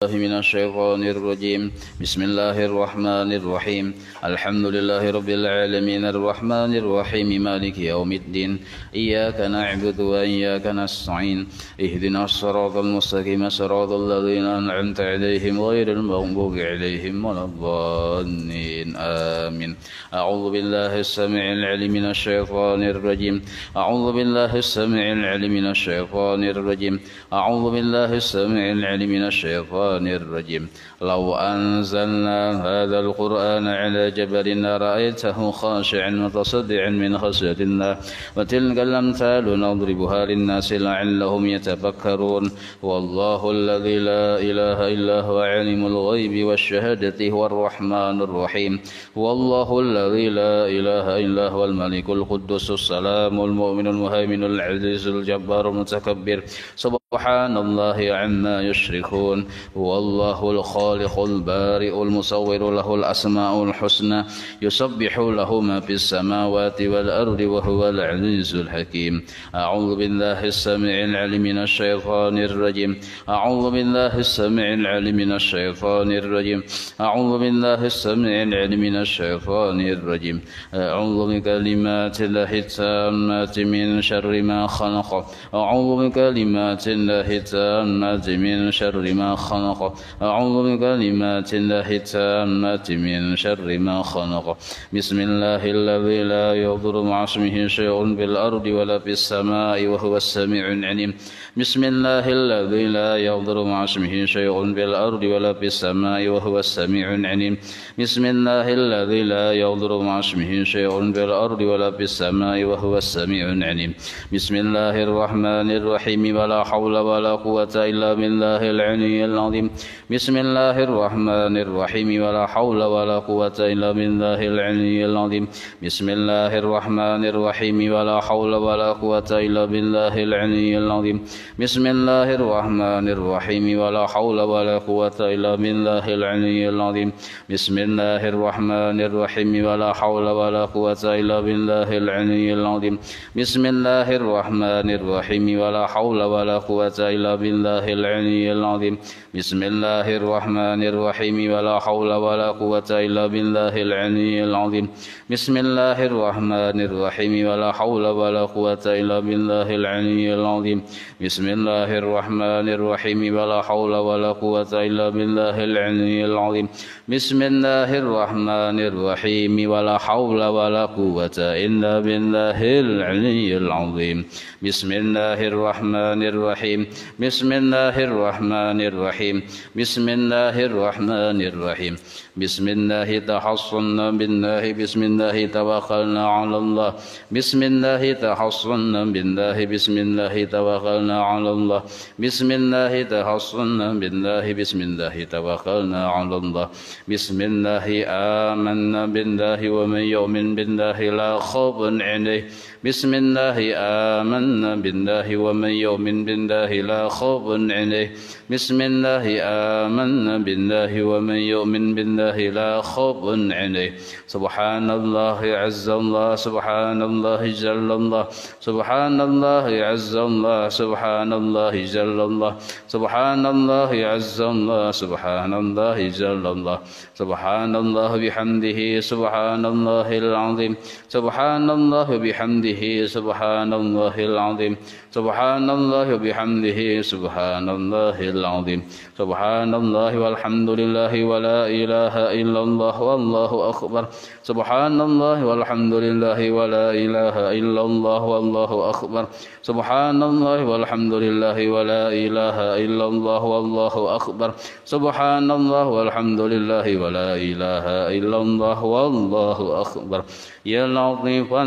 من الشيطان الرجيم. بسم الله الرحمن الرحيم. الحمد لله رب العالمين الرحمن الرحيم مالك يوم الدين. إياك نعبد وإياك نستعين. اهدنا الصراط المستقيم صراط الذين أنعمت عليهم غير المغضوب عليهم ولا الضالين آمين. أعوذ بالله السميع العليم من الشيطان الرجيم. أعوذ بالله السميع العليم من الشيطان الرجيم. أعوذ بالله السميع العليم من الشيطان الرجيم. لو أنزلنا هذا القرآن على جبل لرأيته خاشعا متصدعا من خشية الله وتلك الأمثال نضربها للناس لعلهم يتفكرون. والله الذي لا إله إلا هو عالم الغيب والشهادة هو الرحمن الرحيم. والله الذي لا إله إلا هو الملك القدوس السلام المؤمن المهيمن العزيز الجبار المتكبر. سبحان الله عما يشركون. والله الخالق البارئ المصور له الأسماء الحسنى يسبح له ما في السماوات والأرض وهو العزيز الحكيم. أعوذ بالله السميع العليم من الشيطان الرجيم. أعوذ بالله السميع العليم من الشيطان الرجيم. أعوذ بالله السميع العليم من الشيطان الرجيم. أعوذ بكلمات الله التامات من شر ما خلق. أعوذ بكلمات الله التامات من شر ما خلق. أعوذ بكلمات الله التامات من شر ما خلق. بسم الله الذي لا يضر مع اسمه شيء في الأرض ولا في السماء وهو السميع العليم. بسم الله الذي لا يضر مع اسمه شيء في الأرض ولا في السماء وهو السميع العليم. بسم الله الذي لا يضر مع اسمه شيء في الأرض ولا في السماء وهو السميع العليم. بسم الله الرحمن الرحيم. ولا حول ولا قوة إلا بالله العلي العظيم. بسم الله الرحمن الرحيم. ولا حول ولا قوة إلا بالله العلي العظيم. بسم الله الرحمن الرحيم. ولا حول ولا قوة إلا بالله العلي العظيم. بسم الله الرحمن الرحيم. ولا حول ولا قوة إلا بالله العلي العظيم. بسم الله الرحمن الرحيم. ولا حول ولا قوة إلا بالله العلي العظيم. بسم الله الرحمن الرحيم. ولا حول ولا قوة إلا بالله العلي العظيم. بسم الله الرحمن الرحيم. ولا حول ولا قوة إلا بالله العلي العظيم. بسم الله الرحمن الرحيم. ولا حول ولا قوة إلا بالله العلي العظيم. بسم الله الرحمن الرحيم. ولا حول ولا قوة إلا بالله العلي العظيم. بسم الله الرحمن الرحيم. ولا حول ولا قوة إلا بالله العلي العظيم. بسم الله الرحمن الرحيم. بسم الله الرحمن الرحيم. بسم الله الرحمن الرحيم. بسم الله تحصنا بالله. بسم الله توكلنا على الله. بسم الله تحصنا بالله. بسم الله توكلنا على الله. بسم الله تحصنا بالله. بسم الله توكلنا على الله. بسم الله آمنا بالله ومن يؤمن بالله لا خوف عليه. بسم الله آمنا بالله ومن يؤمن بالله لا خوف عليه. بسم الله آمنا بالله ومن يؤمن بالله لا خوف عليه. سبحان الله عز الله. سبحان الله جل الله. سبحان الله عز الله. سبحان الله جل الله. سبحان الله عز الله. سبحان الله جل الله. سبحان الله بحمده. سبحان الله العظيم. سبحان الله بحمده. سبحان الله العظيم. سبحان الله بحمده. سبحان الله العظيم. سبحان الله والحمد لله ولا إله إلا الله والله أكبر. سبحان الله والحمد لله ولا إله إلا الله والله أكبر. سبحان الله والحمد لله ولا إله إلا الله والله أكبر. سبحان الله والحمد لله ولا إله إلا الله والله أكبر. يا لطيفا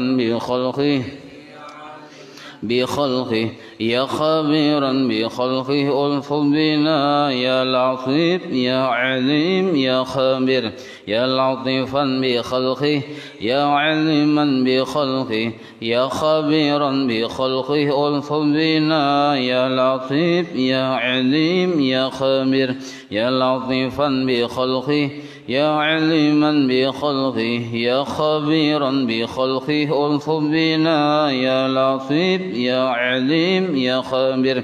بخلقه يا خبيرا بخلقه ألف بنا. يا لطيف يا عليم يا خبير. يا لطيفا بخلقه يا عليما بخلقه يا خبيرا بخلقه ألف بنا. يا لطيف يا عليم يا خبير. يا لطيفا بخلقه يا عليما بخلقه يا خبيرا بخلقه ألف بنا. يا لطيف يا عليم يا خبير.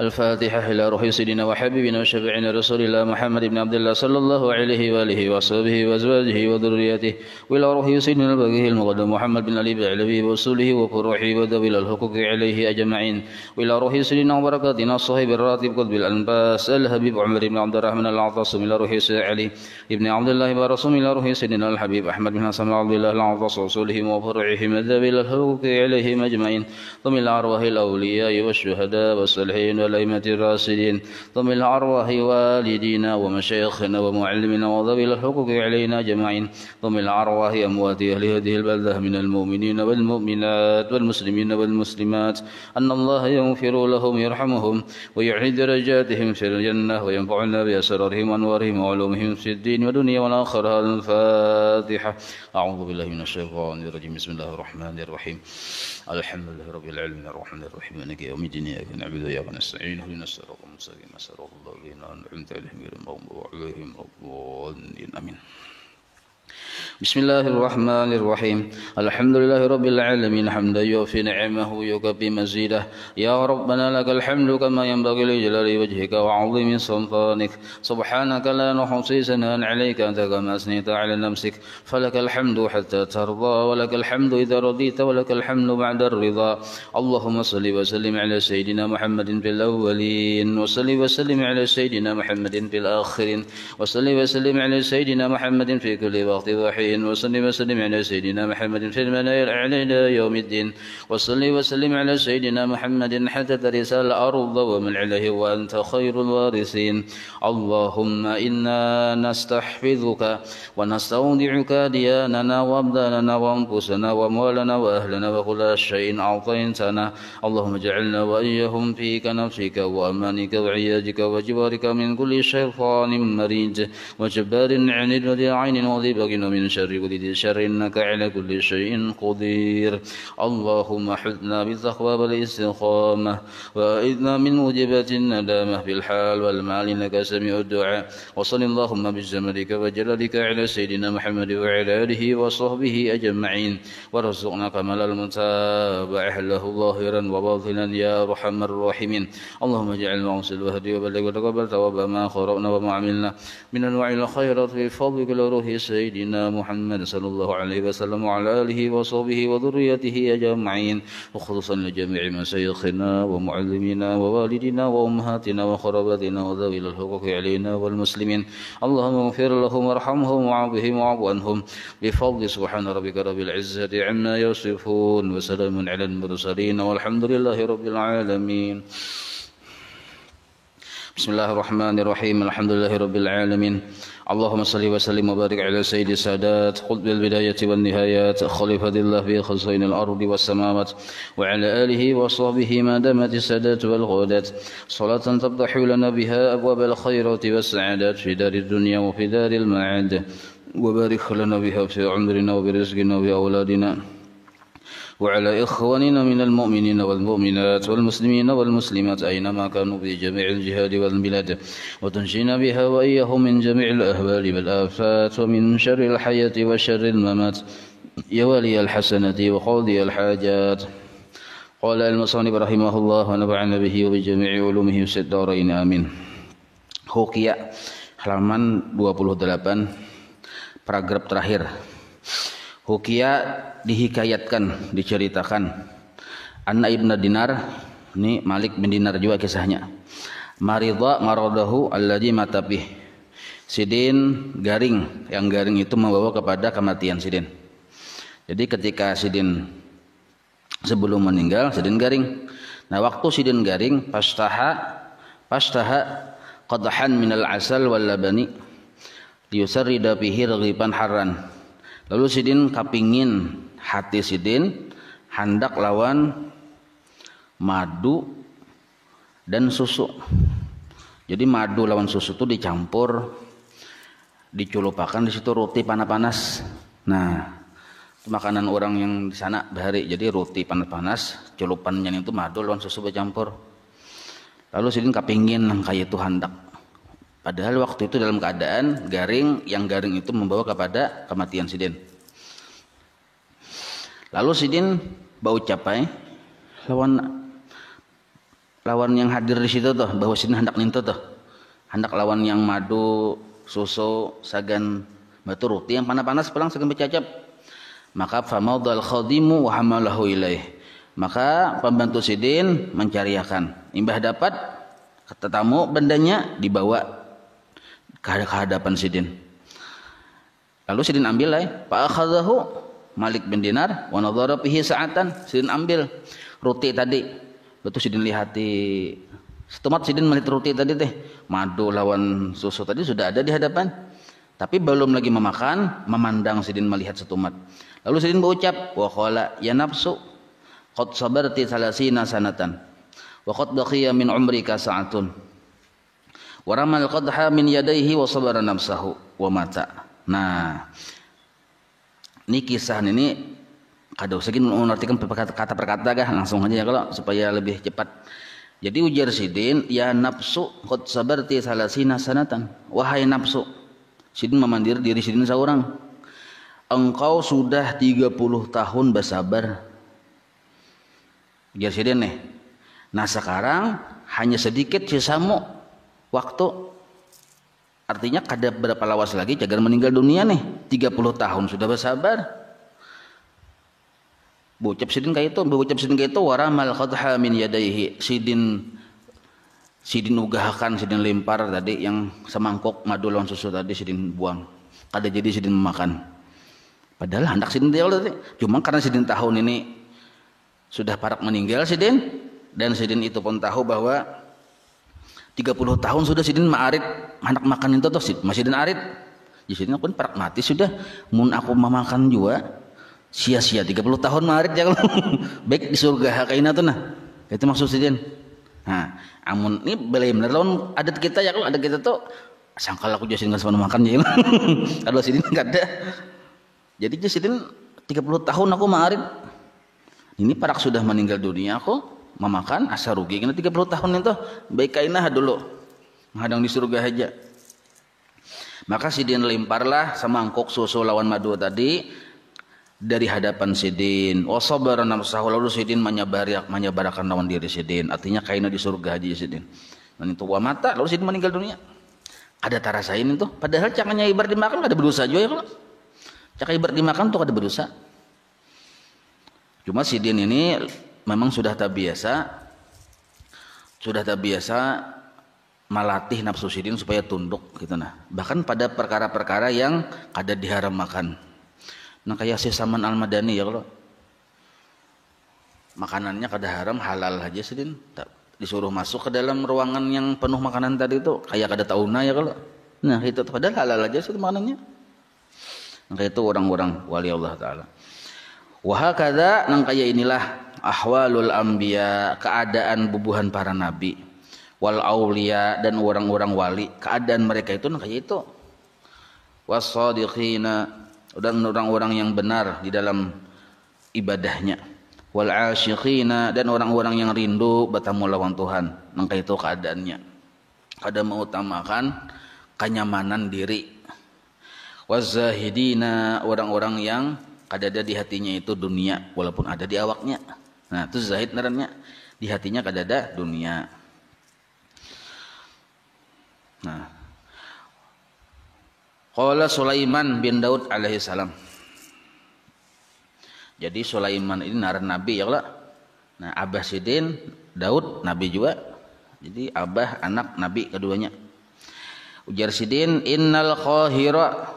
الفاتحة إلى روح سيدنا وحبيبنا وشفيعنا رسول الله محمد بن عبد الله صلى الله عليه وآله وصحبه وأزواجه وذريته، وإلى روح سيدنا البقيه المقدم محمد بن علي بعلوي وأصوله وفروعه وذوي الحقوق عليه أجمعين، وإلى روح سيدنا وبركاتنا الصهيب الراتب قطب الأنباس الحبيب عمر بن عبد الرحمن العطاس، إلى روح سيدنا علي بن عبد الله ورسول، إلى روح سيدنا الحبيب أحمد بن حسن عبد الله العطاس وأصولهم وفروعهم وذوي الحقوق عليهم أجمعين، ثم إلى أرواح الأولياء والشهداء والصالحين والأئمة الراشدين، ثم إلى أرواح والدينا ومشايخنا ومعلمنا وذوي الحقوق علينا أجمعين، ثم إلى أرواح أموات أهل هذه البلدة من المؤمنين والمؤمنات والمسلمين والمسلمات، أن الله يغفر لهم يرحمهم ويعلي درجاتهم في الجنة وينفعنا بأسرارهم وأنوارهم وعلومهم في الدين والدنيا والآخرة. الفاتحة. أعوذ بالله من الشيطان الرجيم. بسم الله الرحمن الرحيم. الحمد لله رب العالمين الرحمن الرحيم مالك يوم الدين، إياك نعبد وإياك نستعين، اهدنا الصراط المستقيم صراط الذين أنعمت عليهم غير المغضوب عليهم ولا الضالين. آمين. بسم الله الرحمن الرحيم. الحمد لله رب العالمين حمدا يوفي نعمه ويكفي مزيده. يا ربنا لك الحمد كما ينبغي لجلال وجهك وعظيم سلطانك، سبحانك لا نحصي ثناء عليك أنت كما أثنيت على نفسك، فلك الحمد حتى ترضى ولك الحمد إذا رضيت ولك الحمد بعد الرضا. اللهم صل وسلم على سيدنا محمد في الأولين، وصل وسلم على سيدنا محمد في الآخرين، وصل وسلم على سيدنا محمد في كل وقت وحين، وصل وسلم على سيدنا محمد في المنايا الأعلى إلى يوم الدين، وصل وسلم على سيدنا محمد حتى ترث الأرض ومن عليه وأنت خير الوارثين. اللهم إنا نستحفظك ونستودعك دياننا وأبداننا وأنفسنا وأموالنا وأهلنا وكل شيء أعطيتنا، اللهم اجعلنا وإياهم في كنفسك وأمانك وعيادك وجوارك من كل شيطان مريد وجبار عنيد وذي عين وذي بغي ومن شر كل ذي شر إنك على كل شيء قدير. اللهم حثنا بالتقوى والاستقامة وأعذنا من موجبات الندامة في الحال والمال إنك سميع الدعاء. وصل اللهم بجمالك وجلالك على سيدنا محمد وعلى آله وصحبه أجمعين، وارزقنا كمال المتابعة له ظاهرا وباطنا يا أرحم الراحمين. اللهم اجعل موصل الوهدي وبلغ وتقبل ثواب ما قرأنا وما عملنا من أنواع الخيرات في فضلك لروح سيدنا محمد صلى الله عليه وسلم وعلى آله وصحبه وذريته أجمعين، وخصوصا لجميع مشايخنا ومعلمينا ووالدنا وأمهاتنا وقراباتنا وذوي الحقوق علينا والمسلمين. اللهم اغفر لهم وارحمهم وعافهم واعف عنهم بفضل سبحان ربك رب العزة عما يصفون، وسلام على المرسلين والحمد لله رب العالمين. بسم الله الرحمن الرحيم. الحمد لله رب العالمين. اللهم صل وسلم وبارك على سيد السادات قطب البداية والنهايات خليفة الله في خزائن الأرض والسماوات وعلى آله وصحبه ما دامت السادات والغودات، صلاة تفتح لنا بها أبواب الخيرات والسعادات في دار الدنيا وفي دار المعاد، وبارك لنا بها في عمرنا وبرزقنا وبأولادنا وعلى إخواننا من المؤمنين والمؤمنات والمسلمين والمسلمات أينما كانوا في جميع الجهاد والبلاد، وتنجينا بها وإياهم من جميع الأهوال والآفات ومن شر الحياة وشر الممات يا ولي الحسنة وقاضي الحاجات. قال المصنف رحمه الله ونفعنا به وبجميع علومه في الدارين آمين. Hukia halaman 28 paragraf terakhir. Hukia dihikayatkan, diceritakan. Anna ibn Dinar, ini Malik bin Dinar juga kisahnya. Maridha maradahu alladhi matapih. Sidin garing, yang garing itu membawa kepada kematian Sidin. Jadi ketika Sidin sebelum meninggal, Sidin garing. Nah waktu Sidin garing, pastaha qadhan minal asal wal labani liyusarrida bihi raghiban harran. Lalu Sidin kapingin, hati Sidin hendak lawan madu dan susu. Jadi madu lawan susu itu dicampur, diculupakan di situ roti panas-panas. Nah, itu makanan orang yang di sana bahari. Jadi roti panas-panas, culupannya itu madu lawan susu bercampur. Lalu Sidin kapingin kayak itu hendak. Padahal waktu itu dalam keadaan garing, yang garing itu membawa kepada kematian Sidin. Lalu Sidin bau capai lawan lawan yang hadir di situ tuh, bahwa sidin hendak nintu tuh. Hendak lawan yang madu, susu, sagan batu roti yang panas-panas pelang sagan bercacap. Maka famaudal khadimu wa hamalahu ilaih. Maka pembantu sidin mencariakan. Imbah dapat kata tamu bendanya dibawa ke hadapan sidin. Lalu sidin ambil lah, fa akhadhahu Malik bin Dinar wa nadhara fihi sa'atan. Sidin ambil roti tadi. Betul sidin lihati setumat sidin melihat roti tadi teh. Madu lawan susu tadi sudah ada di hadapan. Tapi belum lagi memakan, memandang sidin melihat setumat. Lalu sidin berucap, wa qala ya nafsu qad sabarti 30 sanatan wa qad baqiya min umrika sa'atun. Wa ramal qadha min yadayhi wa sabara nafsahu wa mata. Nah, ini kisah ini kada usah mengartikan kata per kata kah, langsung aja ya kalau supaya lebih cepat. Jadi ujar sidin, ya nafsu qad sabarti 30 sanatan. Wahai nafsu, sidin memandir diri sidin seorang. Engkau sudah 30 tahun bersabar. Ujar sidin nih. Nah sekarang hanya sedikit sisamu waktu. Artinya kada berapa lawas lagi cagar meninggal dunia nih. 30 tahun sudah bersabar. Bucap sidin kayak itu waramal qadha min yadaihi. Sidin ugahkan, sidin lempar tadi yang semangkok madu lawan susu tadi sidin buang. Kada jadi sidin memakan. Padahal hendak sidin dia tadi. Cuma karena sidin tahun ini sudah parak meninggal sidin, dan sidin itu pun tahu bahwa 30 tahun sudah sidin ma'arit hendak makan itu tuh masih sidin arit. Jadi sidin pun parak mati sudah. Mun aku memakan juga sia-sia 30 tahun ma'arit ya kalau baik di surga kaina tuh nah. Itu maksud sidin. Nah, amun ini belai bener lawan adat kita ya, kalau adat kita tuh sangkal aku jadi nggak sempat makan ya. Kalau sidin nggak ada. Jadi sidin 30 tahun aku ma'arit. Ini parak sudah meninggal dunia aku memakan asa rugi kena 30 tahun itu baik kainah dulu menghadang di surga aja. Maka sidin lemparlah semangkok susu lawan madu tadi dari hadapan sidin. Wasabara nafsahu, lalu sidin menyabarkan lawan diri sidin. Artinya kainah di surga aja sidin. Dan itu wa mata, lalu sidin meninggal dunia. Ada tarasain itu. Padahal cakanya ibarat dimakan ada berdosa juga ya kalau. Cak ibarat dimakan tuh ada berdosa. Cuma sidin ini memang sudah tak biasa melatih nafsu sidin supaya tunduk gitu nah. Bahkan pada perkara-perkara yang kada diharam makan. Nah kayak si Saman Al-Madani ya kalau makanannya kada haram halal aja sidin, disuruh masuk ke dalam ruangan yang penuh makanan tadi itu kayak kada tauna ya kalau. Nah itu padahal halal aja sidin makanannya. Nah itu orang-orang wali Allah taala. Wa hakadha nang kaya inilah ahwalul anbiya, keadaan bubuhan para nabi, wal auliya dan orang-orang wali, keadaan mereka itu kayak itu. Wasadiqina dan orang-orang yang benar di dalam ibadahnya, wal asyiqina dan orang-orang yang rindu bertemu lawan Tuhan, nang kayak itu keadaannya. Kada mengutamakan kenyamanan diri. Wazahidina orang-orang yang kada ada di hatinya itu dunia walaupun ada di awaknya. Nah itu zahid narannya, di hatinya kada ada dunia. Nah qala Sulaiman bin Daud alaihi salam. Jadi Sulaiman ini naran nabi ya Allah. Nah abah sidin Daud nabi juga. Jadi abah anak nabi keduanya. Ujar sidin, innal khahira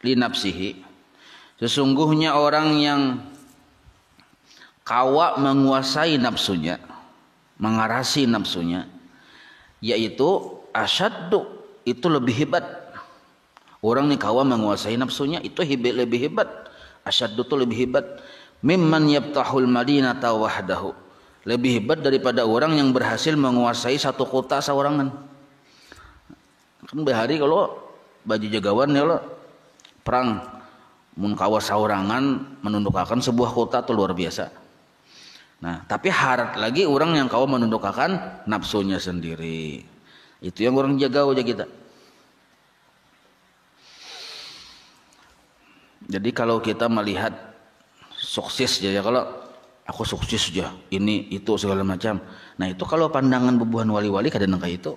li nafsihi. Sesungguhnya orang yang kawa menguasai nafsunya, mengarasi nafsunya, yaitu asyaddu, itu lebih hebat. Orang yang kawa menguasai nafsunya itu lebih hebat. Asyaddu itu lebih hebat. Mimman yabtahul madinata wahdahu. Lebih hebat daripada orang yang berhasil menguasai satu kota seorangan. Kan bahari kalau baju jagawan ya lo perang mun kawa saurangan menundukkan sebuah kota itu luar biasa. Nah, tapi harat lagi orang yang kawa menundukkan nafsunya sendiri. Itu yang orang jaga aja kita. Jadi kalau kita melihat sukses ya kalau Aku sukses aja, ini itu segala macam. Nah itu kalau pandangan bubuhan wali-wali kadang kayak itu.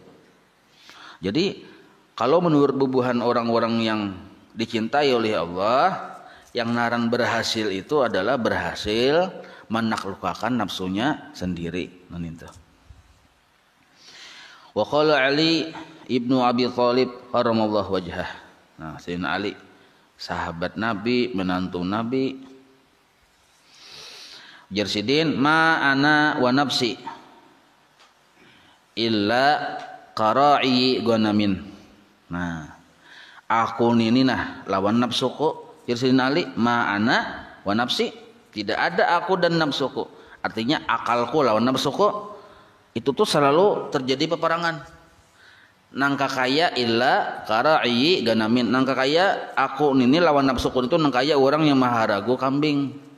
Jadi kalau menurut bubuhan orang-orang yang dicintai oleh Allah, yang naran berhasil itu adalah berhasil menaklukkan nafsunya sendiri. Itu. Wa qala Ali ibnu Abi Thalib karamallahu wajhah. Nah, Sayyidina Ali, sahabat Nabi, menantu Nabi. Jersidin ma ana wa nafsi illa qara'i ganamin. Nah, aku ini nah lawan nafsuku. Jersidin Ali ma ana wa nafsi, tidak ada aku dan nafsuku. Artinya akalku lawan nafsuku itu tuh selalu terjadi peperangan. Nangka kaya illa qara'i ganamin. Nangka kaya aku ini lawan nafsuku itu nangka kaya orang yang maharagu kambing.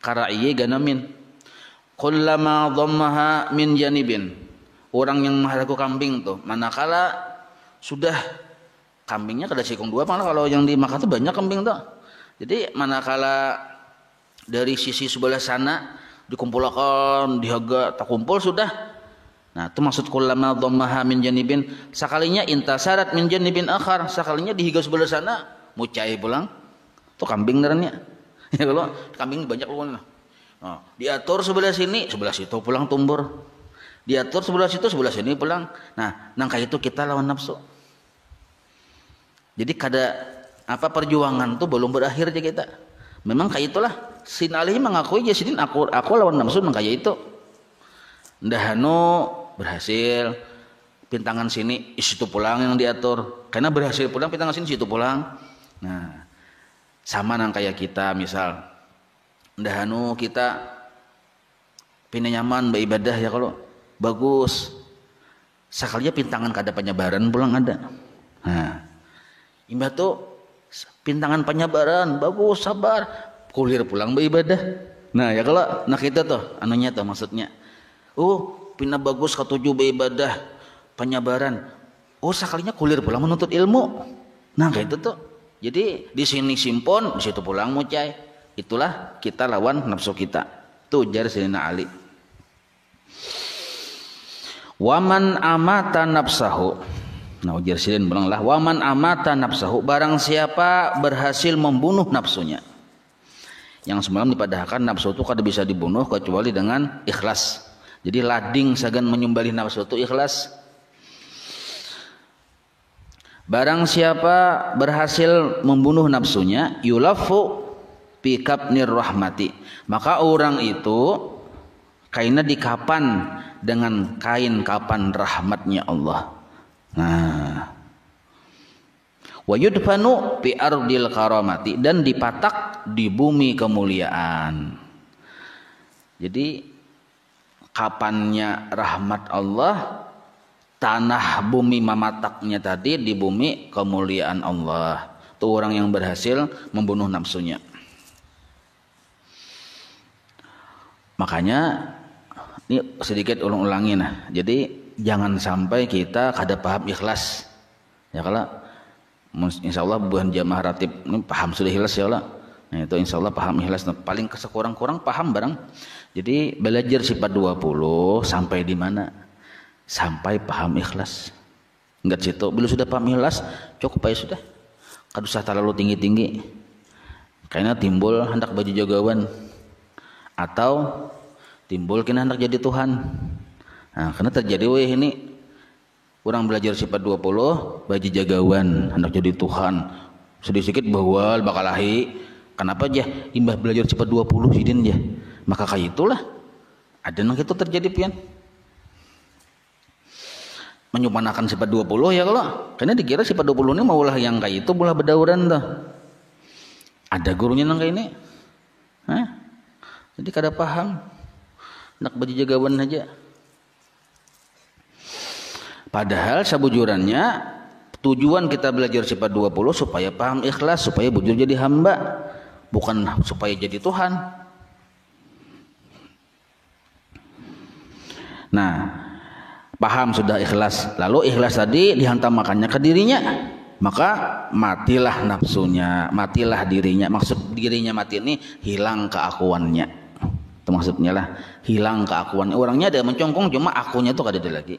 Qara'i ganamin. Kullama dhammaha min janibin. Orang yang maharagu kambing tuh manakala sudah kambingnya kada sikung dua, malah kalau yang di Makkah tuh banyak kambing tuh. Jadi manakala dari sisi sebelah sana dikumpulkan, dihaga, tak kumpul sudah. Nah, itu maksud kullama dhammaha min janibin, sakalinya intasarat min janibin akhar, sakalinya dihiga sebelah sana, mucai pulang. Tuh kambing darannya. Ya kalau kambing banyak loh. Nah, diatur sebelah sini, sebelah situ pulang tumbur. Diatur sebelah situ, sebelah sini pulang. Nah, nangka itu kita lawan nafsu. Jadi kada apa perjuangan tuh belum berakhir aja kita. Memang kayak itulah. Sin Ali mengakui ya sidin aku lawan nafsu memang kayak itu. Ndahanu berhasil pintangan sini situ pulang yang diatur. Karena berhasil pulang pintangan sini situ pulang. Nah, sama nang kayak kita misal ndahanu kita pindah nyaman beribadah ya kalau bagus sekalinya pintangan kada penyebaran pulang ada. Nah, imbah tuh pintangan penyebaran bagus sabar kulir pulang beribadah. Nah ya kalau nah kita tuh anunya tuh maksudnya pindah bagus ketujuh beribadah penyebaran sekalinya kulir pulang menuntut ilmu. Nah kayak itu tuh. Jadi di sini simpon, di situ pulang mucai. Itulah kita lawan nafsu kita. Tuh jar Sayyidina Ali. Waman amata nafsahu. Nah ujar Sayyidina bilanglah waman amata nafsahu, barang siapa berhasil membunuh nafsunya. Yang semalam dipadahkan nafsu itu kada bisa dibunuh kecuali dengan ikhlas. Jadi lading sagan menyembelih nafsu itu ikhlas. Barang siapa berhasil membunuh nafsunya, yulafu fi kabnir rahmati, maka orang itu kainnya dikapan dengan kain kapan rahmatnya Allah. Nah, wa yudfanu fi ardil karamati, dan dipatak di bumi kemuliaan. Jadi kapannya rahmat Allah, tanah bumi mamataknya tadi di bumi kemuliaan Allah. Itu orang yang berhasil membunuh nafsunya. Makanya ini sedikit ulang-ulangi nah. Jadi jangan sampai kita kada paham ikhlas. Ya kalau insyaallah bukan jamaah ratib ini paham sudah ikhlas ya Allah. Nah itu insyaallah paham ikhlas. Nah, paling kesekurang-kurang paham barang. Jadi belajar sifat 20 sampai di mana? Sampai paham ikhlas. Enggak situ, bila sudah paham ikhlas cukup aja sudah. Kada usah terlalu tinggi-tinggi. Karena timbul hendak baju jagawan atau timbul kena hendak jadi Tuhan. Nah, karena terjadi ini orang belajar sifat 20 baju jagawan hendak jadi Tuhan. Sedikit bahwa bakal lahi. Kenapa aja imbah belajar sifat 20 sidin aja. Maka kayak itulah ada nang itu terjadi pian. Menyempurnakan sifat 20 ya kalau karena dikira sifat 20 ini maulah yang kayak itu bola bedauran tuh. Ada gurunya nang kayak ini. Jadi kada paham. Nak baju jagawan aja. Padahal sebujurannya tujuan kita belajar sifat 20 supaya paham ikhlas, supaya bujur jadi hamba, bukan supaya jadi Tuhan. Nah, paham sudah ikhlas, lalu ikhlas tadi dihantam makannya ke dirinya, maka matilah nafsunya, matilah dirinya. Maksud dirinya mati ini hilang keakuannya. Itu maksudnya lah, hilang keakuan. Orangnya ada mencongkong, cuma akunya tuh kada ada lagi.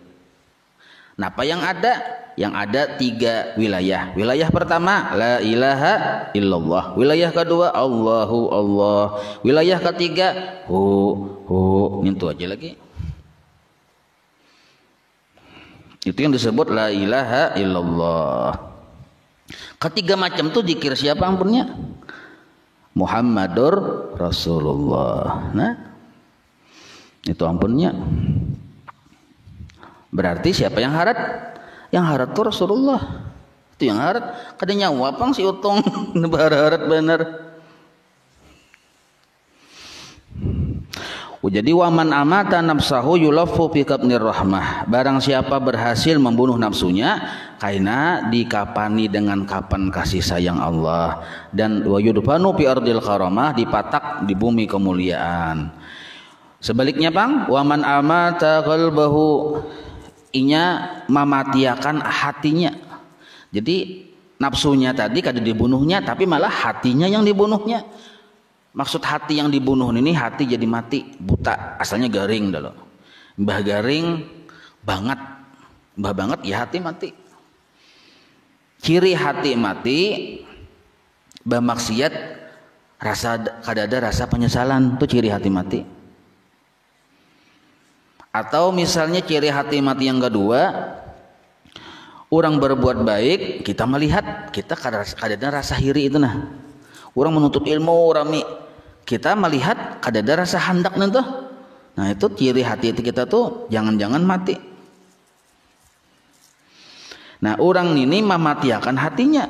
Nah, apa yang ada? Yang ada 3 wilayah. Wilayah pertama, la ilaha illallah. Wilayah kedua, Allahu Allah. Wilayah ketiga, hu. Itu aja lagi. Itu yang disebut la ilaha illallah. Ketiga macam tuh zikir siapa ampunnya? Muhammadur Rasulullah. Nah, itu ampunnya. Berarti siapa yang harat? Yang harat tuh Rasulullah. Itu yang harat. Kadang nyawa pang si utong harat bener. Jadi waman amata nafsahu yulaffu fi kabnir rahmah. Barang siapa berhasil membunuh nafsunya, kaina dikapani dengan kapan kasih sayang Allah, dan wa yudfanu fi ardil karamah, dipatak di bumi kemuliaan. Sebaliknya bang, waman amata qalbahu, inya mematiakan hatinya. Jadi nafsunya tadi kada dibunuhnya, tapi malah hatinya yang dibunuhnya. Maksud hati yang dibunuh ini, hati jadi mati, buta, asalnya garing dah loh. Mbah garing banget, mbah banget ya hati mati. Ciri hati mati, mbah maksiat, kada ada rasa penyesalan, itu ciri hati mati. Atau misalnya ciri hati mati yang kedua, orang berbuat baik, kita melihat, kita kada ada rasa iri itu nah. Orang menuntut ilmu rami, kita melihat kada ada rasa hendak nanti. Nah itu ciri hati kita tuh jangan-jangan mati. Nah orang ini mematiakan hatinya.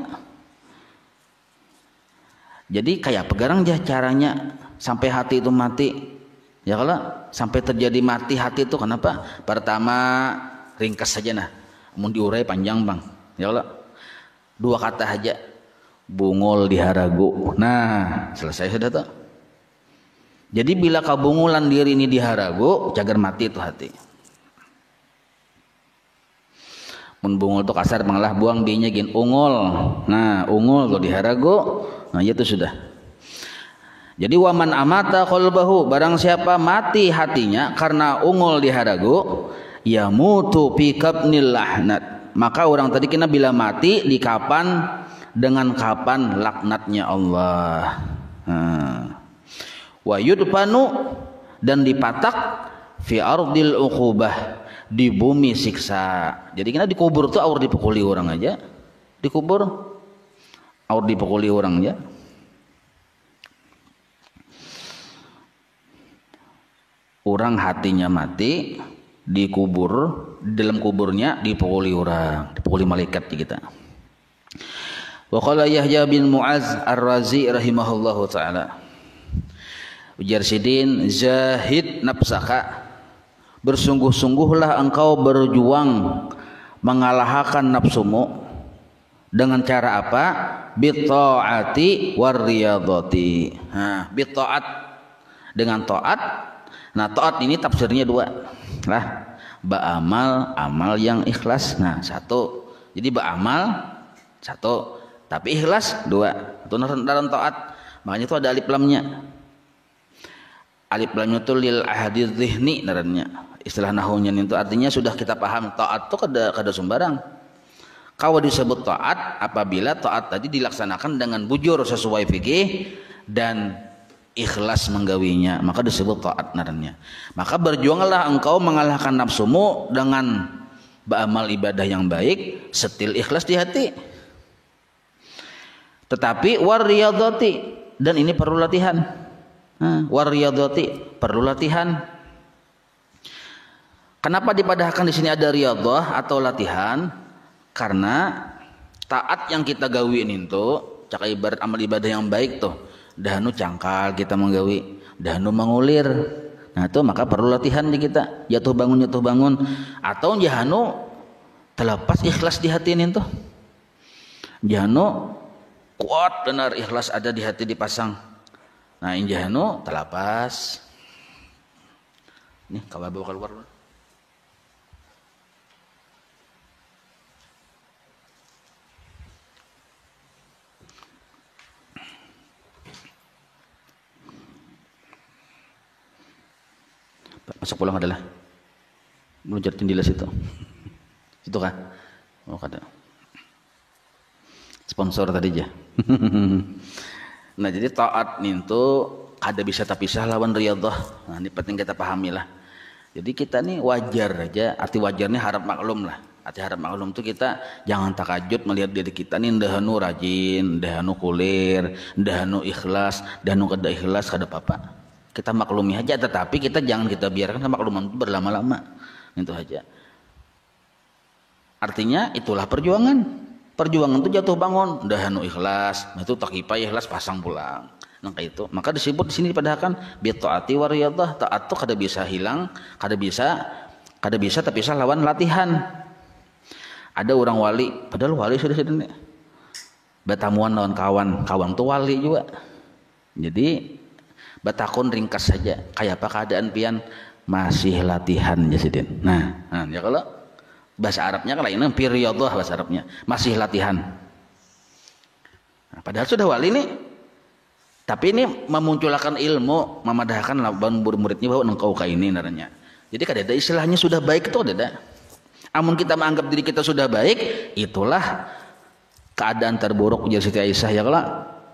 Jadi kayak pegarang aja caranya sampai hati itu mati. Ya kalau sampai terjadi mati hati itu kenapa? Pertama ringkas saja nah, mau diurai panjang bang. Ya kalau 2 kata aja. Bungul di haragu. Nah, selesai sudah tuh. Jadi bila kabungulan diri ini di haragu, cagar mati itu hati. Mun bungul tuh kasar mengalah buang binya gin ungul. Nah, ungul tuh di haragu. Nah, itu sudah. Jadi waman amata qalbahu, barang siapa mati hatinya karena ungul di haragu, ya mutu fi kabnil lahnat. Maka orang tadi kena bila mati di kapan, dengan kapan laknatnya Allah. Wa yudfanu, dan dipatak fi ardil uqubah, di bumi siksa. Jadi kita dikubur tuh aur dipukuli orang aja. Dikubur aur dipukuli orang aja. Orang hatinya mati, dikubur, di dalam kuburnya dipukuli orang, dipukuli malaikat kita. Wa qala Yahya bin Mu'az Ar-Razi rahimahullahu taala, ujar sidin, zahid nafsaka, bersungguh-sungguhlah engkau berjuang mengalahkan nafsumu. Dengan cara apa? Bitta'ati warriyadati. Nah, bitta'at, dengan taat. Nah, taat ini tafsirnya 2 lah. Ba'amal, amal yang ikhlas. Nah, 1. Jadi ba'amal 1, tapi ikhlas 2. Itu dalam taat. Makanya itu ada alif lamnya. Alif lamnya itu lil ahadi dzihni narannya. Istilah nahunya itu artinya sudah kita paham taat itu kada sembarang. Kalau disebut taat apabila taat tadi dilaksanakan dengan bujur sesuai fikih dan ikhlas menggawinya, maka disebut taat narannya. Maka berjuanglah engkau mengalahkan nafsumu dengan beramal ibadah yang baik, setil ikhlas di hati. Tetapi warriyadati, dan ini perlu latihan. Warriyadati perlu latihan. Kenapa dipadahkan di sini ada riyadah atau latihan? Karena taat yang kita gawin itu, cak ibarat amal ibadah yang baik tuh, dahanu cangkal kita menggawi, dahanu mengulir. Nah itu maka perlu latihan di kita, jatuh bangun, atau jahanu terlepas ikhlas di hati ini tuh, jahanu kuat benar ikhlas ada di hati dipasang. Nah injahanu terlepas. Nih kalau bawa keluar. Masuk pulang adalah meluncur jendela situ. Situ kah? Oh, kada. Sponsor tadi aja. Nah, jadi taat itu kada bisa terpisah lawan riyadhah. Nah, ini penting kita pahami lah. Jadi kita nih wajar aja, arti wajarnya harap maklum lah. Arti harap maklum itu kita jangan takajud melihat diri kita nih ndahanu rajin, ndahanu kulir, ndahanu ikhlas, ndahanu kada ikhlas, kada apa-apa. Kita maklumi aja, tetapi kita jangan kita biarkan kemakluman itu berlama-lama. Itu aja. Artinya itulah perjuangan. Perjuangan itu jatuh bangun, dahanu ikhlas, itu takipai ikhlas pasang pulang. Nah kayak itu. Maka disebut di sini padahal bi taati wa riyadhah. Taat itu kada bisa hilang, kada bisa terpisah lawan latihan. Ada orang wali, padahal wali sudah nih. Batamuan lawan kawan tuh wali juga. Jadi batakun ringkas saja, kayak apa keadaan pian masih latihan Jasidin. Nah, ya kalau bahasa Arabnya kalau ini riyadhah bahasa Arabnya masih latihan. Nah, padahal sudah wali nih, tapi ini memunculkan ilmu, memadahkan lawan murid-muridnya bahwa engkau kayak ini naranya. Jadi kada ada istilahnya sudah baik itu ada. Amun kita menganggap diri kita sudah baik, itulah keadaan terburuk jadi Siti Aisyah ya kalau.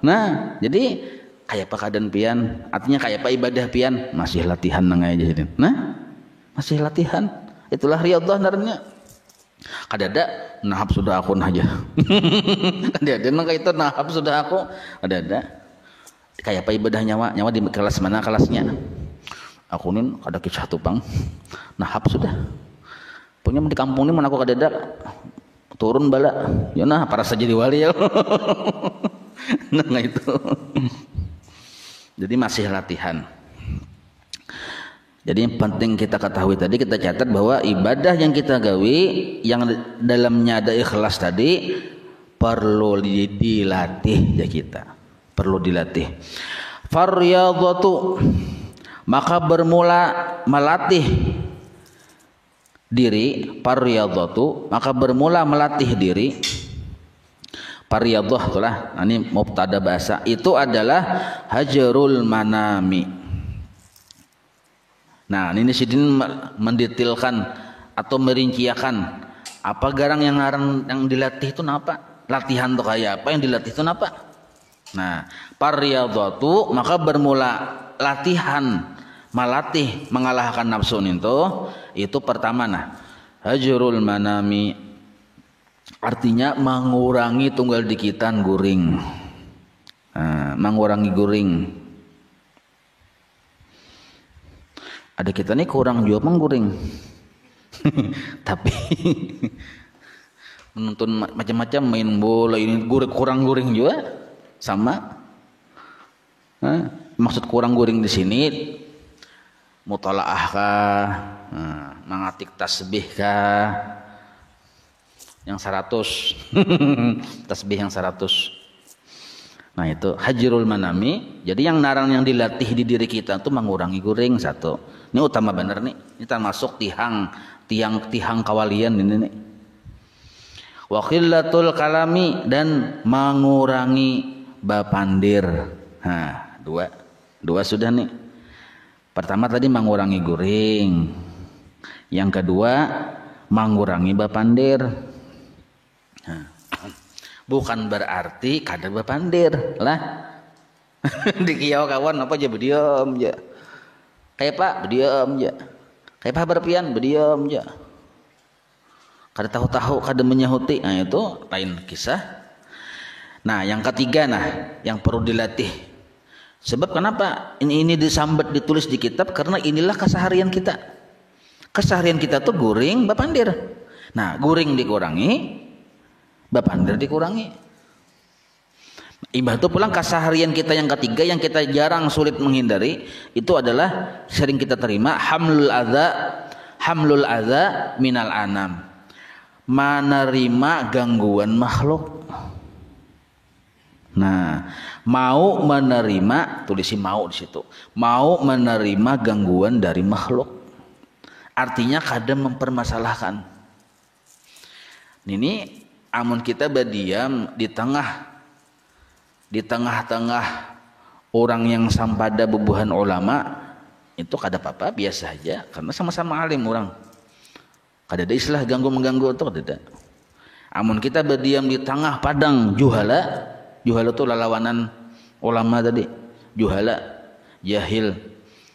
Nah, jadi kayak apa keadaan pian, artinya kayak apa ibadah pian, masih latihan nangai aja. Nah, masih latihan. Itulah riyadhah naranya. Kadada nahap sudah aku aja. Kadada nang itu nahap sudah aku. Kadada. Kayak apa ibadah nyawa di kelas mana kelasnya? Aku nih ada kisah tupang. Nahap sudah. Punya di kampung ini mana aku kadada turun bala. Ya nah para saja di wali ya. Nah itu. Jadi masih latihan. Jadi yang penting kita ketahui tadi, kita catat bahwa ibadah yang kita gawi yang dalamnya ada ikhlas tadi perlu dilatih ya kita. Perlu dilatih. Faryadhatu, maka bermula melatih diri, faryadhatu, maka bermula melatih diri. Pariyadhah itulah, ini mubtada bahasa, itu adalah hajarul manami. Nah ini sidin mendetailkan atau merinciakan apa garang yang dilatih itu napa, latihan tuh kayak apa yang dilatih itu napa. Nah pariyadhatu maka bermula latihan melatih mengalahkan nafsu itu pertama nah hajarul manami. Artinya mengurangi tunggal dikitan guring. Nah, mengurangi guring. Ada kita nih kurang juga mengguring. Tapi menonton macam-macam main bola ini kurang guring juga sama. Nah, maksud kurang guring di sini mutalaah kah, mengatik tasbih kah? Yang 100 tasbih yang 100. Nah itu hajrul manami. Jadi yang narang yang dilatih di diri kita itu mengurangi guring satu. Ini utama benar nih. Ini termasuk tiang kawalian ini nih. Wa khillatul kalami, dan mengurangi bapandir. Nah dua sudah nih. Pertama tadi mengurangi guring. Yang kedua mengurangi bapandir. Bukan berarti kada bapandir lah. Di kiau kawan apa aja berdiam aja. Kayak Pak berdiam aja. Kayak Pak berpian berdiam aja. Kada tahu-tahu kada menyahuti. Nah itu lain kisah. Nah yang ketiga yang perlu dilatih. Sebab kenapa ini disambat ditulis di kitab, karena inilah keseharian kita. Keseharian kita tuh guring bapandir. Nah guring dikurangi, bapandir dikurangi. Imbah itu pulang keseharian kita yang ketiga yang kita jarang sulit menghindari itu adalah sering kita terima hamlul adza minal anam. Menerima gangguan makhluk. Nah, mau menerima, tulisi mau di situ. Mau menerima gangguan dari makhluk. Artinya kadang mempermasalahkan. Ini amun kita berdiam di tengah-tengah orang yang sampada bubuhan ulama, itu kada apa-apa, biasa aja karena sama-sama alim orang. Kada ada istilah ganggu mengganggu itu kada ada. Amun kita berdiam di tengah padang juhala, juhala itu lalawanan ulama tadi. Juhala, jahil,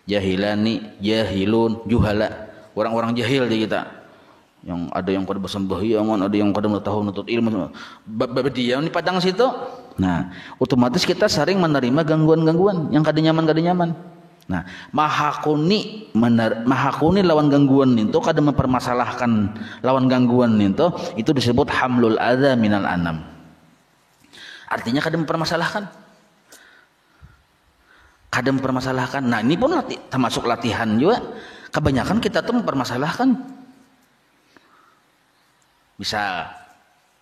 jahilani, jahilun, juhala. Orang-orang jahil di kita. Yang ada yang kada bersembahyang, ada yang kada tahu nutut ilmu. Berdiam di padang situ. Nah, otomatis kita sering menerima gangguan-gangguan yang kada nyaman. Nah, mahakuni lawan gangguan itu kada mempermasalahkan lawan gangguan itu disebut hamlul adza minal anam. Artinya kada mempermasalahkan. Kada mempermasalahkan. Nah, ini pun termasuk latihan juga. Kebanyakan kita tuh mempermasalahkan. Misal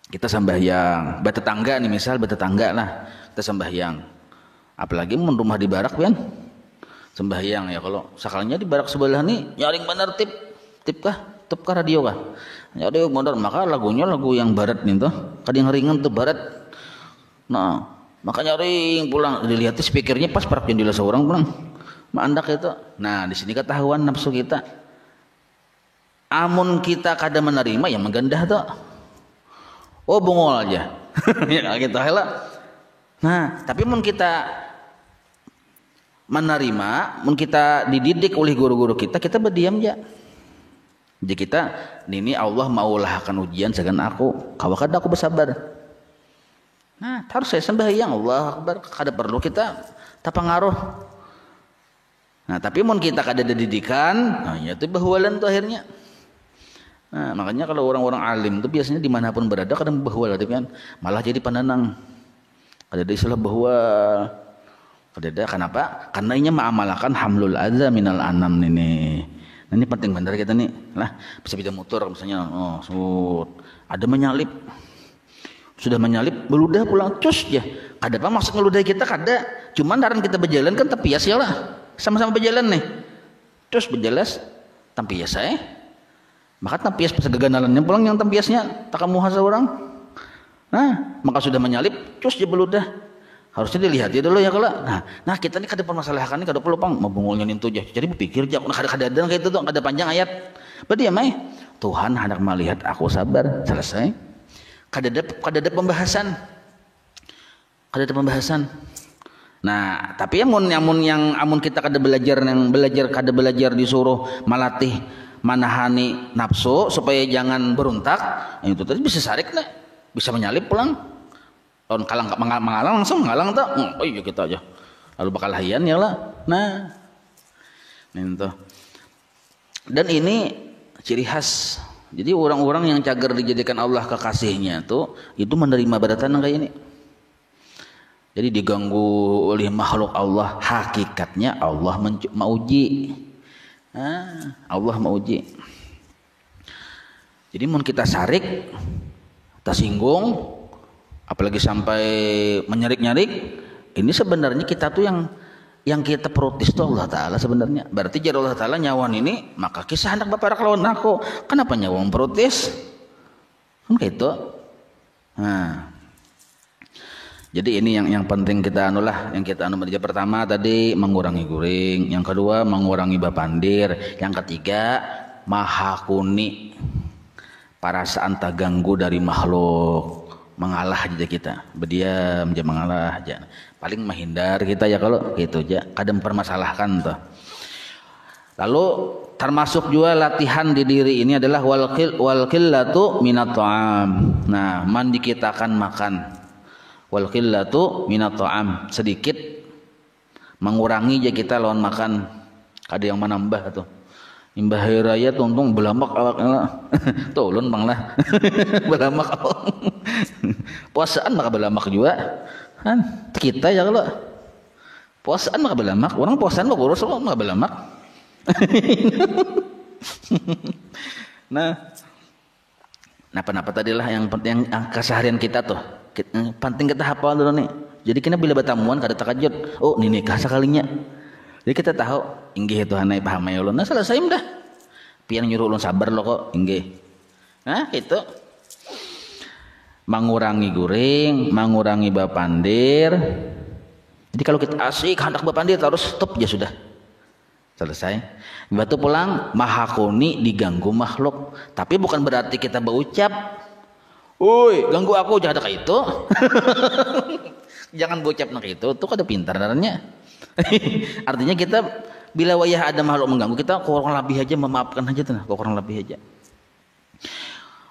kita sembahyang, bertetangga nih misal bertetangga lah kita sembahyang. Apalagi mun rumah di barak kan sembahyang ya, kalau sakalnya di barak sebelah nih nyaring bener tip kah radio kah nyari bener, maka lagunya lagu yang barat nih tuh kadang ringan tuh barat. Nah makanya ring pulang dilihat speakernya pas parak jendela seorang pulang mandak itu. Nah di sini ketahuan nafsu kita. Amun kita kada menerima ya menggendah tuh. Oh bungol aja. Ya gitu lah. Nah, tapi mun kita menerima, mun kita dididik oleh guru-guru kita berdiam aja. Jadi kita ini Allah maulah akan ujian segan aku, kawa kada aku bersabar. Nah, harus saya sembahyang Allah Akbar, kada perlu kita tapangaruh. Nah, tapi mun kita kada ada didikan, nah itu bahwalan tuh akhirnya. Nah, makanya kalau orang-orang alim itu biasanya dimanapun berada kadang bahwal kan, malah jadi penenang. Kada ada istilah bahwal. Kada ada, kenapa? Karena ini mengamalkan hamlul adza minal anam ini. Nah, ini penting benar kita nih. Lah, bisa beda motor misalnya, ada menyalip. Sudah menyalip, beludah pulang cus ya. Kada apa maksud ngeludah kita kada. Cuman daran kita berjalan kan tempias ya lah. Sama-sama berjalan nih. Terus berjelas tempias saya. Maka tempias pas gaganalannya pulang yang tempiasnya tak kamu hasa orang. Nah, maka sudah menyalip, cus dia beludah. Harusnya dilihat ya dulu ya kalau. Nah kita ini kada permasalahan ini kada perlu pang mabungulnya nintu aja. Jadi berpikir aja kada kayak itu tuh kada panjang ayat. Berarti ya mai Tuhan hendak melihat aku sabar, selesai. Kada ada pembahasan. Kada ada pembahasan. Nah, tapi amun kita kada belajar disuruh melatih manahani nafsu supaya jangan berontak, itu tadi bisa sarik lah, bisa menyalip pulang. Tahun kalang mengalang langsung mengalang tuh. Oh iya kita aja. Lalu bakal hayan ya lah. Nah, itu. Dan ini ciri khas. Jadi orang-orang yang cagar dijadikan Allah kekasihnya tuh itu menerima badatan kayak ini. Jadi diganggu oleh makhluk Allah, hakikatnya Allah mauji. Allah mauji. Jadi mun kita sarik, tersinggung, apalagi sampai menyarik-nyarik, ini sebenarnya kita tuh yang kita protes tuh Allah Ta'ala sebenarnya. Berarti jadi Allah Ta'ala nyawan ini, maka kisah anak bapak lawan aku. Kenapa nyawan protes? Kan gitu. Nah, jadi ini yang penting kita yang kita media pertama tadi mengurangi guring, yang kedua mengurangi bapandir, yang ketiga mahakuni perasaan tak ganggu dari makhluk, mengalah aja kita, berdiam aja mengalah aja, paling menghindar kita ya kalau gitu aja, kadang permasalahkan tuh. Lalu termasuk juga latihan di diri ini adalah wal qillatu minat ta'am. Nah, mandi kita akan makan. Wal qillatu minat ta'am, sedikit mengurangi aja kita lawan makan. Ada yang menambah tuh. Imbah raya tuntung belamak awaknya. Tuh ulun bang lah. Belamak awak. Puasaan maka belamak juga. Kan kita ya kalau puasaan maka belamak, orang puasaan maka urus maka belamak. Nah, tadi lah yang penting keseharian kita tuh. Penting kita hafal dulu nih. Jadi kita bila bertamuan kada takajud. Oh, ini nikah sekalinya. Jadi kita tahu inggih itu hanai paham ya ulun. Nah, selesai dah. Pian nyuruh ulun sabar lo kok inggih. Nah, itu. Mengurangi guring, mengurangi bapandir. Jadi kalau kita asik hendak bapandir harus stop ya sudah. Selesai. Batu pulang maha kuni diganggu makhluk, tapi bukan berarti kita berucap, "Woi, ganggu aku jangan kayak itu." Jangan berucap nak itu, tuh kada pintar darahnya. Artinya kita bila wayah ada makhluk mengganggu kita kurang lebih aja memaafkan aja tuh, kurang lebih aja.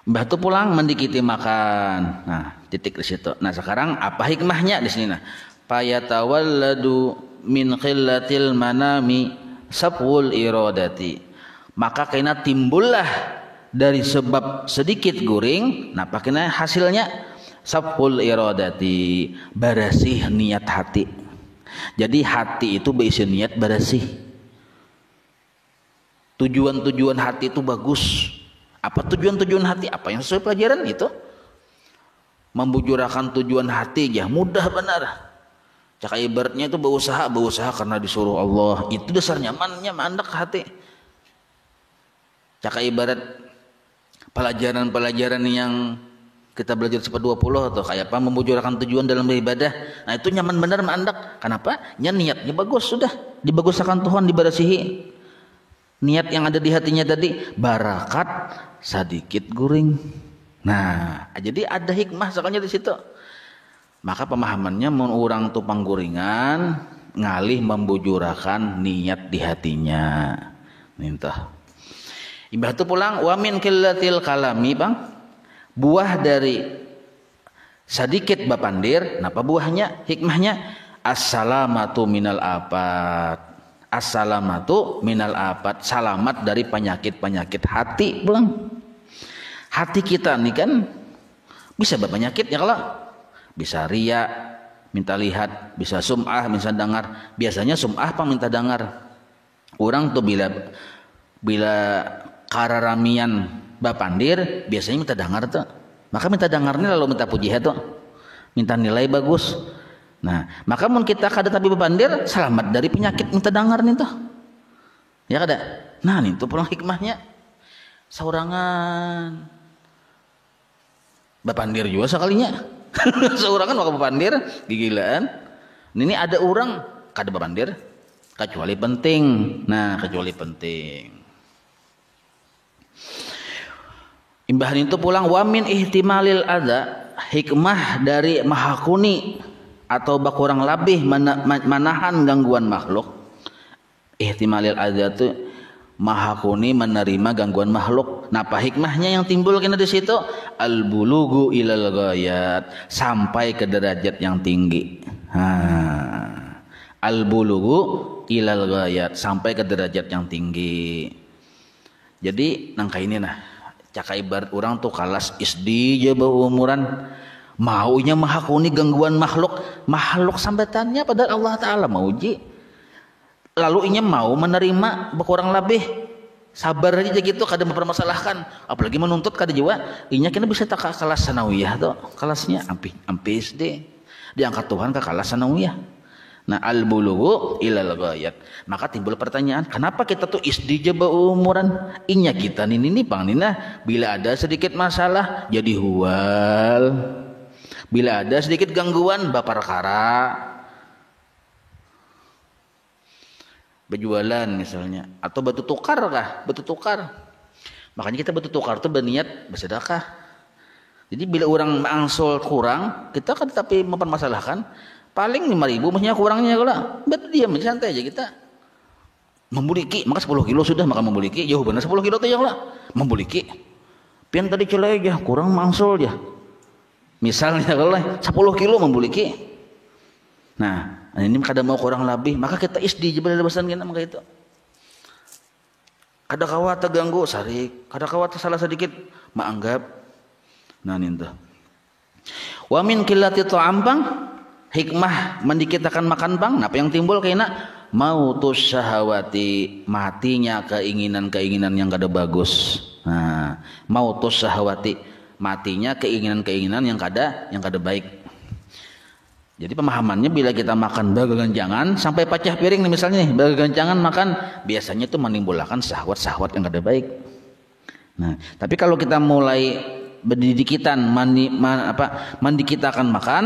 Mbah tuh pulang mendikiti makan. Nah, titik di situ. Nah, sekarang apa hikmahnya di sini nah? Fayatawalladu min qillatil manami sabwul iradati. Maka kena timbullah dari sebab sedikit guring, nah pakainya hasilnya sabwul iradati, barasih niat hati. Jadi hati itu berisi niat barasih. Tujuan-tujuan hati itu bagus. Apa tujuan-tujuan hati? Apa yang sesuai pelajaran itu? Membujurakan tujuan hati ya mudah benar. Cak ibaratnya itu berusaha karena disuruh Allah. Itu dasar nyamannya mandak hati. Cak ibarat pelajaran-pelajaran yang kita belajar sampai 20 atau kayak apa membujurakan tujuan dalam beribadah. Nah itu nyaman benar mandak. Kenapa? Niatnya bagus sudah. Dibaguskan Tuhan dibarasihi. Niat yang ada di hatinya tadi barakat sedikit guring. Nah, jadi ada hikmah sekalinya di situ. Maka pemahamannya orang tu pangguringan ngalih membujurakan niat di hatinya. Nintah. Imbah tu pulang wa min qillatil kalami bang. Buah dari sedikit bapandir, napa buahnya? Hikmahnya assalamatu minal afat. Assalamatu minal afat, salamat dari penyakit-penyakit hati pulang. Hati kita nih kan bisa berpenyakit ya kalau bisa ria, minta lihat, bisa sum'ah, minta dengar. Biasanya sum'ah pang minta dengar. Orang tuh bila kararamian bapandir biasanya minta dengar tuh. Maka minta dengarnya lalu minta puji tuh. Minta nilai bagus. Nah, maka mun kita kada tapi bapandir selamat dari penyakit minta dengar nih tuh. Ya kada? Nah, nih tuh pulang hikmahnya. Saurangan bapandir juga sekalinya. Saurangan maka bapandir gigilaan. Ini ada orang kada bapandir kecuali penting. Nah, kecuali penting. Imbahan itu pulang wamin ihtimalil adza, hikmah dari mahakuni atau bakurang lebih menahan gangguan makhluk. Ihtimalil adza itu mahakuni menerima gangguan makhluk. Nah, apa hikmahnya yang timbul kena di situ? Al bulugu ilal ghayat, sampai ke derajat yang tinggi. Al bulugu ilal ghayat, sampai ke derajat yang tinggi. Jadi nangka ini nah, caka ibarat orang tuh kalas isdi je umuran maunya mahakuni gangguan makhluk sambatannya padahal Allah Ta'ala mauji. Lalu inya mau menerima berkurang lebih sabar aja gitu kada mempermasalahkan, apalagi menuntut kada jiwa. Inya kena bisa tak kelas sanawiyah tuh, kelasnya ampi SD diangkat Tuhan ke kelas sanawiyah. Nah, al bulughu ilal ghayat. Maka timbul pertanyaan, kenapa kita tuh isdi je umuran? Inya kita ini pang nina bila ada sedikit masalah jadi huwal. Bila ada sedikit gangguan baperkara, berjualan misalnya, atau batu tukar kah? Batu tukar. Makanya kita batu tukar tuh berniat bersedekah. Jadi bila orang angsul kurang, kita kan tapi mempermasalahkan paling 5.000 maksudnya kurangnya kalau betul diam santai aja kita. Membuliki, maka 10 kilo sudah maka membuliki. Jauh benar 10 kilo tuh ya kalau membuliki. Pian tadi celai aja kurang mangsul aja. Misalnya kalau 10 kilo membuliki. Nah, ini kada mau kurang lebih, maka kita isdi jebal lebasan kita maka itu. Kada kawat terganggu sarik, kada kawat salah sedikit maanggap. Nah ninta. Wa min qillati ta'ampang, hikmah mendikitakan makan pang, apa yang timbul kaina mautus syahawati, matinya keinginan-keinginan yang kada bagus. Nah, mautus syahawati, matinya keinginan-keinginan yang kada baik. Jadi pemahamannya bila kita makan berganjangan sampai pecah piring nih misalnya nih, berganjangan makan biasanya itu menimbulkan syahwat-syahwat yang kada baik. Nah, tapi kalau kita mulai berdidikitan mendikitakan makan,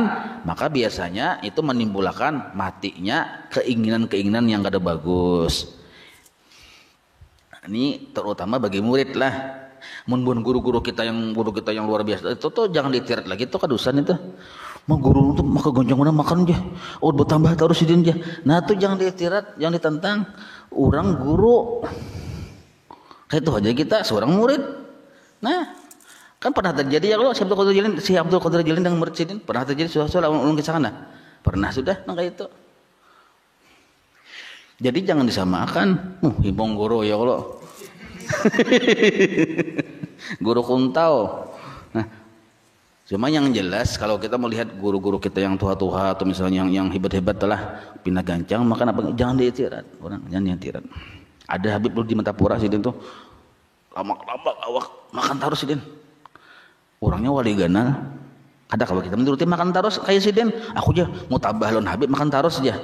maka biasanya itu menimbulkan matinya keinginan-keinginan yang kada bagus. Ini terutama bagi murid lah. Mun guru-guru kita yang luar biasa itu tuh jangan ditirat lagi itu kadusan itu. Mau guru itu maka gonjang mana makan aja. Oh bertambah terus idin aja. Nah tuh jangan ditirat, jangan ditentang. Orang guru kayak itu aja kita seorang murid. Nah, kan pernah terjadi ya kalau si Abdul Qadir Jilin dengan murid sidin pernah terjadi soal ulun kisah kana. Pernah sudah nah kayak itu. Jadi jangan disamakan. Himbong guru ya kalau. Guru kuntau. Nah, cuma yang jelas kalau kita melihat guru-guru kita yang tua-tua atau misalnya yang hebat-hebat telah pindah gancang, maka apa jangan diitirat. Orang jangan diitirat. Ada Habib di Metapura sidin tuh lama-lama awak makan terus sidin. Orangnya wali ganal. Ada kalau kita menuruti makan terus kayak sidin, aku aja mau tambah lon Habib makan terus aja.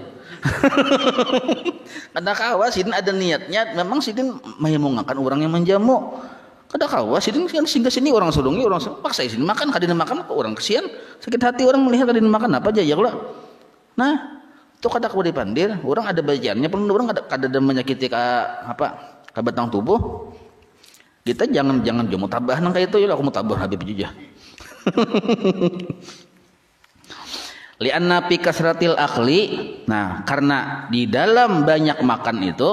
Kada kawa sidin ada niatnya memang sidin mau ngakan orang yang menjamu. Kada kawa sidin kan singgah sini orang sulungi orang paksa sidin makan kadina makan kok orang kesian sakit hati orang melihat kadina makan apa aja ya kalau. Nah, itu kada kawa dipandir, orang ada bagiannya pun orang kada menyakiti ka batang tubuh. Kita jangan mau tabah nang kayak itu ya aku mau tabah Habib juga. Li'anna fi kasratil akli. Nah, karena di dalam banyak makan itu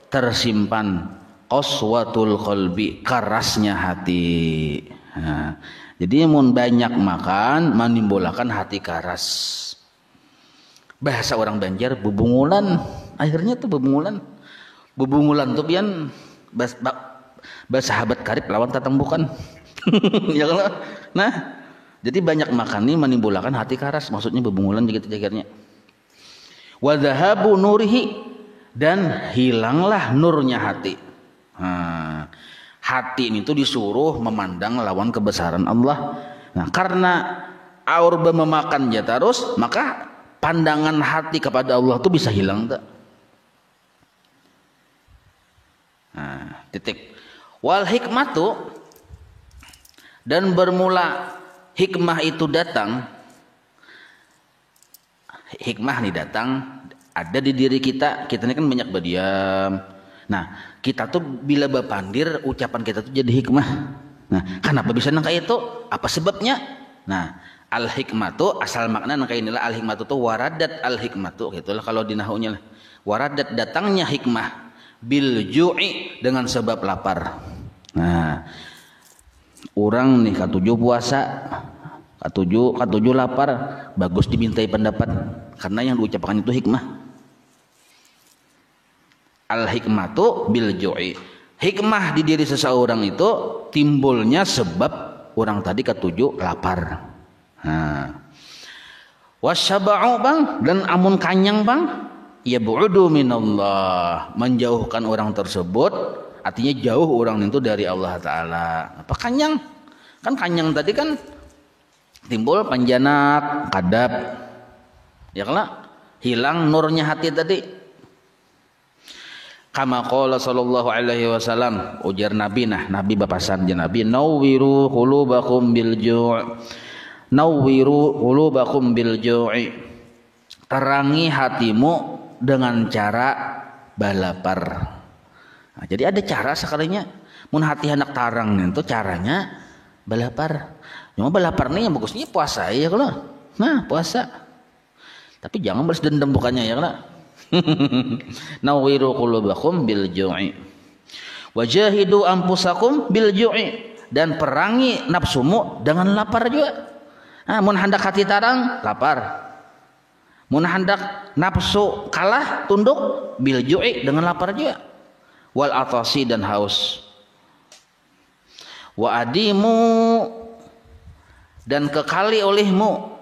tersimpan qaswatul qalbi, kerasnya hati. Nah, jadi mun banyak makan menimbulkan hati keras. Bahasa orang Banjar bebungulan. Akhirnya tuh bebungulan. Bebungulan tuh pian sahabat karib lawan tatang bukan. Ya kalau. Nah, jadi banyak makan ini menimbulkan hati keras, maksudnya bebungulan gitu jagarnya. Wa dhahabu nurihi, dan hilanglah nurnya hati. Nah, hati ini tuh disuruh memandang lawan kebesaran Allah. Nah, karena aur memakan ya terus, maka pandangan hati kepada Allah tuh bisa hilang tak? Nah, titik. Wal hikmatu, dan bermula hikmah itu datang. Hikmah nih datang ada di diri kita. Kita ini kan banyak berdiam. Nah, kita tuh bila berpandir ucapan kita tuh jadi hikmah. Nah, kenapa bisa nang kayak itu? Apa sebabnya? Nah, al hikmatu asal makna nang kayak inilah al hikmatu tuh waradat al hikmatu gitulah kalau di nahunya lah. Waradat datangnya hikmah bil ju'i dengan sebab lapar. Nah, orang nih katujuh puasa, katujuh lapar, bagus dimintai pendapat karena yang diucapkan itu hikmah. Al hikmatu bil ju'i. Hikmah di diri seseorang itu timbulnya sebab orang tadi katujuh lapar. Nah, wasyaba'u bang, dan amun kanyang bang, ya bu'udu minallah, menjauhkan orang tersebut, artinya jauh orang itu dari Allah Ta'ala. Apa kanyang? Kan kanyang tadi kan timbul panjanak, kadap, ya kan? Hilang nurnya hati tadi. Kama qala sallallahu alaihi wasallam, ujar Nabi, nah Nabi bapasan je Nabi, nawwiru qulubakum bil ju'. Nawwiru qulubakum bil ju'i. Terangi hatimu dengan cara balapar. Nah, jadi ada cara sekalinya. Mun hati anak tarang itu caranya balapar. Cuma balapar nih yang bagusnya puasa ya kalau. Nah, puasa. Tapi jangan balas dendam bukannya ya kalau. Nawwiru qulubakum bil ju'i. Wajahidu anfusakum bil ju'i, dan perangi nafsumu dengan lapar juga. Nah, mun hendak hati tarang lapar. Mun hendak nafsu kalah tunduk bil ju'i dengan lapar juga. Wal atasi, dan haus. Wa adimu, dan kekali olehmu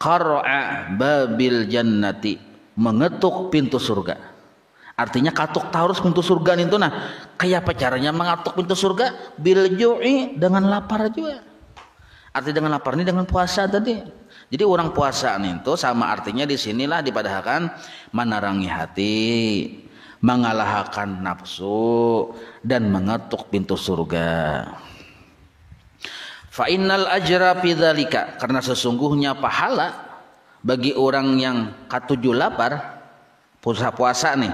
qar'a babil jannati, mengetuk pintu surga. Artinya katuk taurus pintu surga itu. Nah, kayak apa caranya mengatuk pintu surga? Bil ju'i, dengan lapar juga. Arti dengan lapar ini dengan puasa tadi. Jadi orang puasa itu sama artinya di sinilah dipadahkan menerangi hati, mengalahkan nafsu, dan mengetuk pintu surga. Fa innal ajra fi dzalika, karena sesungguhnya pahala bagi orang yang katujuh lapar puasa nih,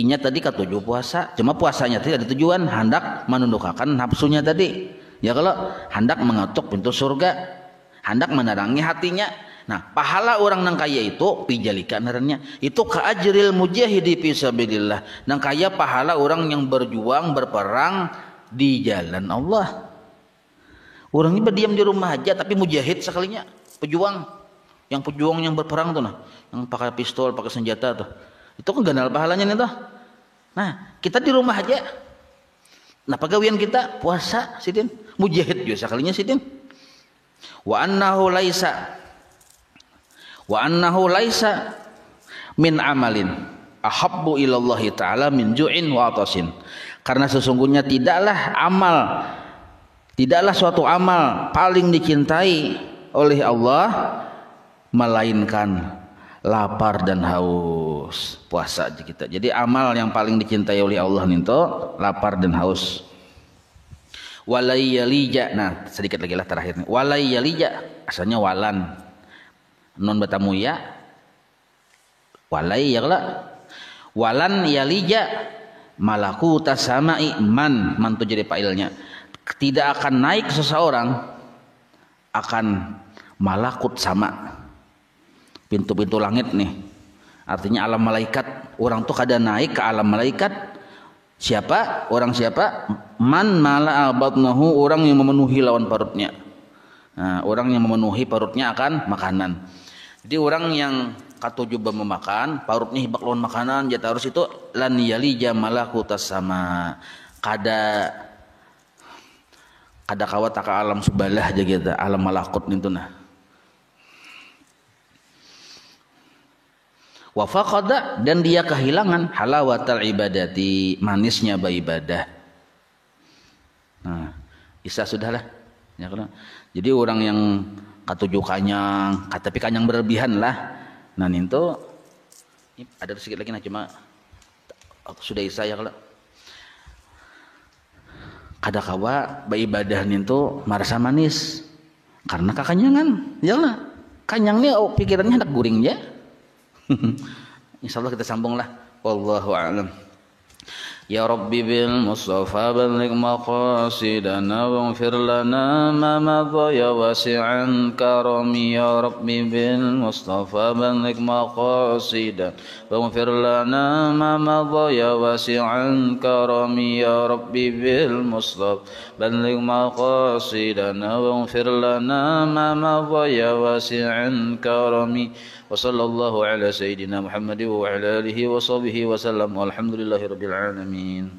Inya tadi katuju puasa, cuma puasanya tidak ada tujuan hendak menundukkan nafsunya tadi. Ya kalau hendak mengetuk pintu surga, hendak menerangi hatinya. Nah, pahala orang nang kaya itu pijalikan ngarannya. Itu ka ajril mujahidi fi sabilillah. Nang kaya pahala orang yang berjuang berperang di jalan Allah. Orang ini berdiam di rumah aja tapi mujahid sekalinya, pejuang. Yang pejuang yang berperang tuh nah, yang pakai pistol, pakai senjata tuh. Itu kan ganal pahalanya nih tuh. Nah, kita di rumah aja. Nah, pegawaian kita puasa sidin, mujahid juga sekalinya sidin. Wa annahu laisa min amalin ahabbu ilallahi ta'ala min ju'in wa atasin. Karena sesungguhnya tidaklah suatu amal paling dicintai oleh Allah melainkan lapar dan haus. Puasa aja kita. Jadi amal yang paling dicintai oleh Allah itu lapar dan haus. Walayyalija. Nah, sedikit lagi lah terakhir nih. Walayyalija asalnya walan. Non batamu ya. Walay ya lah. Walan yalija malakuta sama'i man tuh jadi failnya. Tidak akan naik seseorang akan malakut sama. Pintu-pintu langit nih, artinya alam malaikat. Orang tuh kada naik ke alam malaikat. Siapa? Orang siapa? Man mala batnahu, orang yang memenuhi lawan perutnya. Nah, orang yang memenuhi perutnya akan makanan. Jadi orang yang katuju memakan, perutnya hibak lawan makanan, jatah harus itu lan yalija malakutas sama. Kada kawat ka alam subalah aja gitu, alam malakut itu nah. Wa faqada, dan dia kehilangan halawatal ibadati, manisnya beribadah. Nah, bisa sudahlah. Ya kan? Jadi orang yang katuju kanyang, tapi kanyang berlebihan lah. Nah, itu ada sedikit lagi nah cuma sudah isa ya kalau kada kawa beribadah itu marasa manis karena kakanyangan. Ya lah. Kanyangnya pikirannya hendak guring ya. Insyaallah kita sambunglah. Wallahu a'lam. Ya Rabbi bil Mustafa balligh maqasidana waghfir lana ma madha ya wasi'an karami. Ya Rabbi bil Mustafa balligh maqasidana waghfir lana ma madha ya wasi'an karami. Ya Rabbi bil Mustafa balligh maqasidana waghfir lana ma madha ya wasi'an karami. Wa sallallahu ala sayyidina Muhammad wa ala alihi wa sahbihi wa sallam walhamdulillahi rabbil alamin.